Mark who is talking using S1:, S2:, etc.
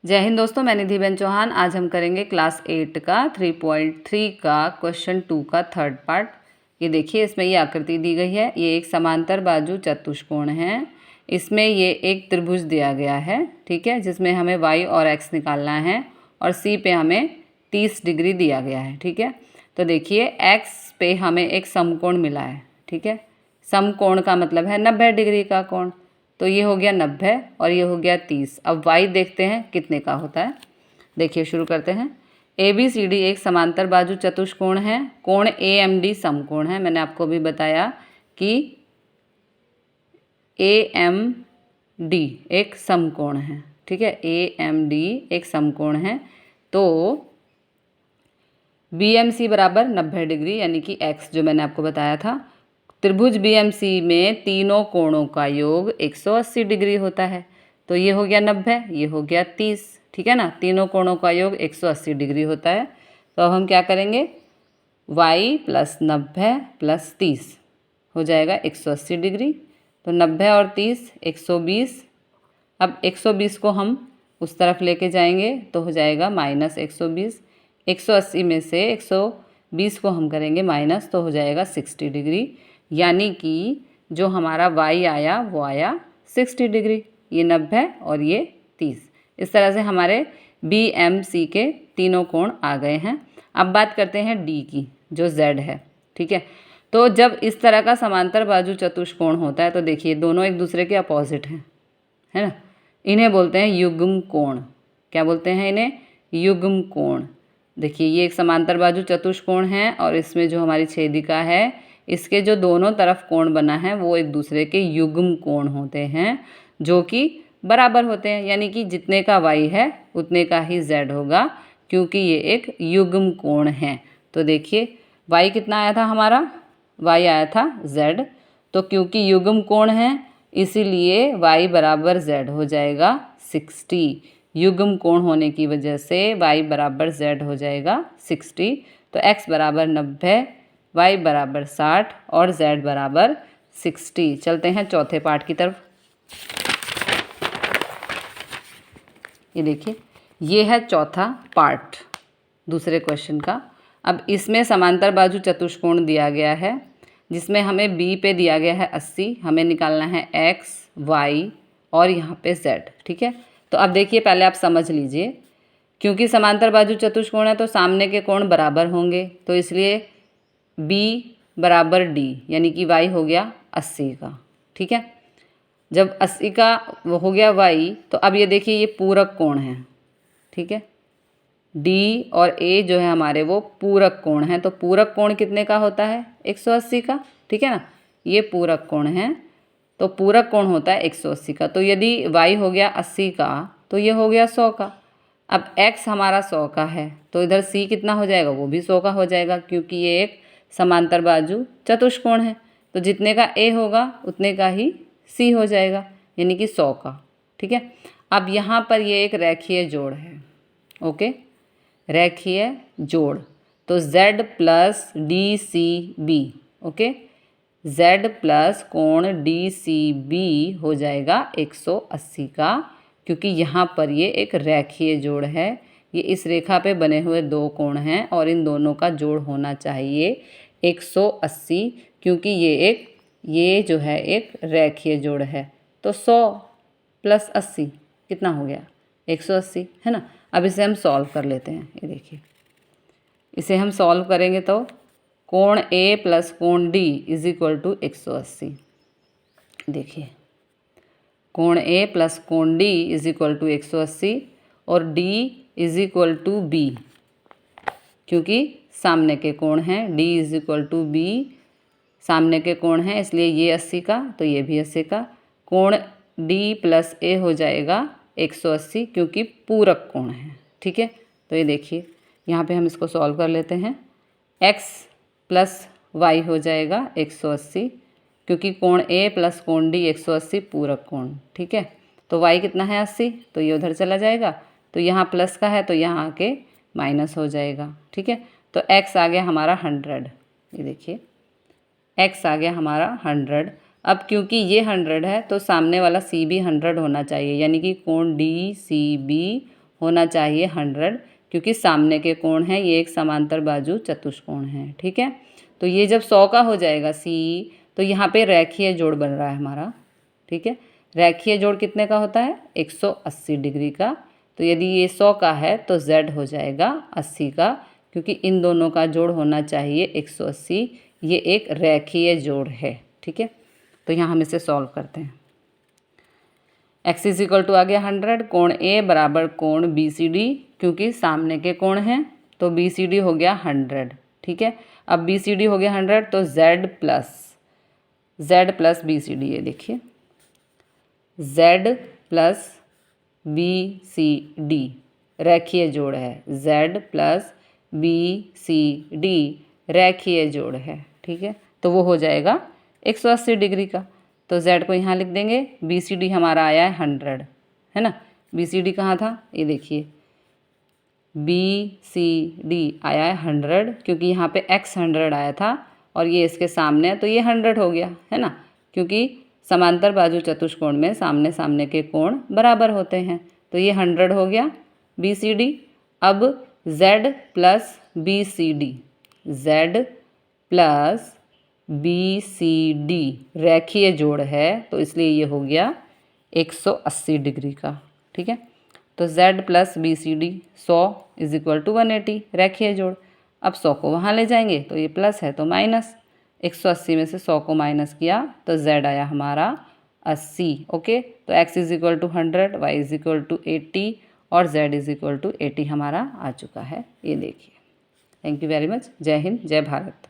S1: जय हिंद दोस्तों, मैं निधिबेन चौहान। आज हम करेंगे क्लास 8 का 3.3 का क्वेश्चन 2 का थर्ड पार्ट। ये देखिए, इसमें ये आकृति दी गई है। ये एक समांतर बाजू चतुष्कोण है। इसमें ये एक त्रिभुज दिया गया है, ठीक है, जिसमें हमें y और x निकालना है और c पे हमें 30 डिग्री दिया गया है, ठीक है। तो देखिए, x पे हमें एक समकोण मिला है, ठीक है। समकोण का मतलब है 90 डिग्री का कोण। तो ये हो गया 90 और ये हो गया 30। अब y देखते हैं कितने का होता है। देखिए, शुरू करते हैं। ABCD एक समांतर बाजू चतुष्कोण है। कोण AMD समकोण है। मैंने आपको भी बताया कि AMD एक समकोण है, ठीक है। AMD एक समकोण है। तो BMC बराबर 90 डिग्री यानी कि x जो मैंने आपको बताया था। त्रिभुज BMC में तीनों कोणों का योग 180 डिग्री होता है। तो ये हो गया 90, ये हो गया 30, ठीक है ना। तीनों कोणों का योग 180 डिग्री होता है। तो अब हम क्या करेंगे, y प्लस 90 प्लस 30 हो जाएगा 180 डिग्री। तो 90 और 30 120। अब 120 को हम उस तरफ लेके जाएंगे तो हो जाएगा माइनस 120। 180 में से 120 को हम करेंगे माइनस तो हो जाएगा 60 डिग्री। यानी कि जो हमारा y आया वो आया 60 डिग्री। ये 90 और ये 30। इस तरह से हमारे BMC के तीनों कोण आ गए हैं। अब बात करते हैं D की, जो Z है, ठीक है। तो जब इस तरह का समांतर बाजू चतुष्कोण होता है तो देखिए, दोनों एक दूसरे के अपोजिट हैं, है ना। इन्हें बोलते हैं युग्म कोण। क्या बोलते हैं इन्हें? युग्म कोण। देखिए, ये एक समांतर बाजू चतुष्कोण है और इसमें जो हमारी छेदिका है, इसके जो दोनों तरफ कोण बना है वो एक दूसरे के युग्म कोण होते हैं, जो कि बराबर होते हैं। यानी कि जितने का y है उतने का ही z होगा, क्योंकि ये एक युग्म कोण है। तो देखिए, y कितना आया था हमारा? y आया था z। तो क्योंकि युग्म कोण है इसीलिए y बराबर z हो जाएगा 60। युग्म कोण होने की वजह से y बराबर z हो जाएगा 60। तो x बराबर 90, y बराबर 60 और z बराबर 60। चलते हैं चौथे पार्ट की तरफ। ये देखिए, ये है चौथा पार्ट दूसरे क्वेश्चन का। अब इसमें समांतर बाजू चतुष्कोण दिया गया है, जिसमें हमें B पे दिया गया है 80। हमें निकालना है x, y और यहाँ पे z, ठीक है। तो अब देखिए, पहले आप समझ लीजिए, क्योंकि समांतर बाजू चतुष्कोण है तो सामने के कोण बराबर होंगे। तो इसलिए B बराबर D यानी कि y हो गया 80 का, ठीक है। जब 80 का वो हो गया y, तो अब ये देखिए, ये पूरक कोण है, ठीक है। D और A जो है हमारे वो पूरक कोण हैं। तो पूरक कोण कितने का होता है? 180 का, ठीक है ना। ये पूरक कोण है तो पूरक कोण होता है 180 का। तो यदि y हो गया 80 का तो ये हो गया 100 का। अब x हमारा 100 का है तो इधर c कितना हो जाएगा? वो भी 100 का हो जाएगा, क्योंकि ये एक समांतर बाजू चतुष्कोण है। तो जितने का a होगा उतने का ही c हो जाएगा, यानी कि 100 का, ठीक है। अब यहाँ पर ये एक रेखीय जोड़ है, ओके, रेखीय जोड़। तो z plus DCB, okay, z plus कोण DCB हो जाएगा 180 का, क्योंकि यहाँ पर ये एक रेखीय जोड़ है। ये इस रेखा पे बने हुए दो कोण हैं और इन दोनों का जोड़ होना चाहिए 180, क्योंकि ये जो है एक रेखीय जोड़ है। तो 100 प्लस 80 कितना हो गया? 180, है ना। अब इसे हम सॉल्व कर लेते हैं। ये देखिए, इसे हम सॉल्व करेंगे तो कोण A प्लस कोण D इज इक्वल टू 180। देखिए, कोण A प्लस कोण D इज इक्वल टू 180 और D is equal to B, क्योंकि सामने के कोण हैं। D is equal to B, सामने के कोण हैं, इसलिए ये 80 का तो ये भी 80 का। कोण D प्लस A हो जाएगा 180, क्योंकि पूरक कोण है, ठीक है। तो ये देखिए, यहाँ पे हम इसको सॉल्व कर लेते हैं। x प्लस y हो जाएगा 180, क्योंकि कोण A प्लस कोण D 180 पूरक कोण, ठीक है। तो y कितना है? 80, तो ये उधर चला जाएगा। तो यहाँ प्लस का है तो यहाँ आके माइनस हो जाएगा, ठीक है। तो x आ गया हमारा 100। ये देखिए, x आ गया हमारा 100। अब क्योंकि ये 100 है तो सामने वाला C भी 100 होना चाहिए, यानी कि कोण DCB होना चाहिए 100, क्योंकि सामने के कोण हैं, ये एक समांतर बाजू चतुष्कोण है। ठीक है, तो ये जब 100 का हो जाएगा C, तो यहाँ पे रेखीय जोड़ बन रहा है हमारा। ठीक है, रेखीय जोड़ कितने का होता है? 180 डिग्री का। तो यदि ये 100 का है तो Z हो जाएगा 80 का, क्योंकि इन दोनों का जोड़ होना चाहिए 180। ये एक रेखीय जोड़ है। ठीक है, तो यहाँ हम इसे सॉल्व करते हैं। x = आ गया 100, कोण A बराबर कोण BCD, क्योंकि सामने के कोण हैं तो BCD हो गया 100। ठीक है, अब BCD हो गया 100 तो Z प्लस BCD, ये देखिए Z प्लस BCD रेखीय जोड़ है। Z प्लस BCD रेखीय जोड़ है। ठीक है, तो वो हो जाएगा 180 डिग्री का। तो Z को यहाँ लिख देंगे, BCD हमारा आया है 100, है ना। BCD कहाँ था? ये देखिए BCD आया है 100, क्योंकि यहाँ पे X 100 आया था और ये इसके सामने है तो ये 100 हो गया, है ना। क्योंकि समांतर बाजू चतुष्कोण में सामने सामने के कोण बराबर होते हैं, तो ये 100 हो गया BCD। अब Z प्लस BCD रेखीय जोड़ है, तो इसलिए ये हो गया 180 डिग्री का। ठीक है, तो Z प्लस BCD 100 = 180 रेखीय जोड़। अब 100 को वहाँ ले जाएंगे तो ये प्लस है तो माइनस, 180 में से 100 को माइनस किया तो Z आया हमारा 80। ओके, तो x = 100, y = 80 और Z = 80 हमारा आ चुका है। ये देखिए। Thank you very much. जय हिंद, जय भारत।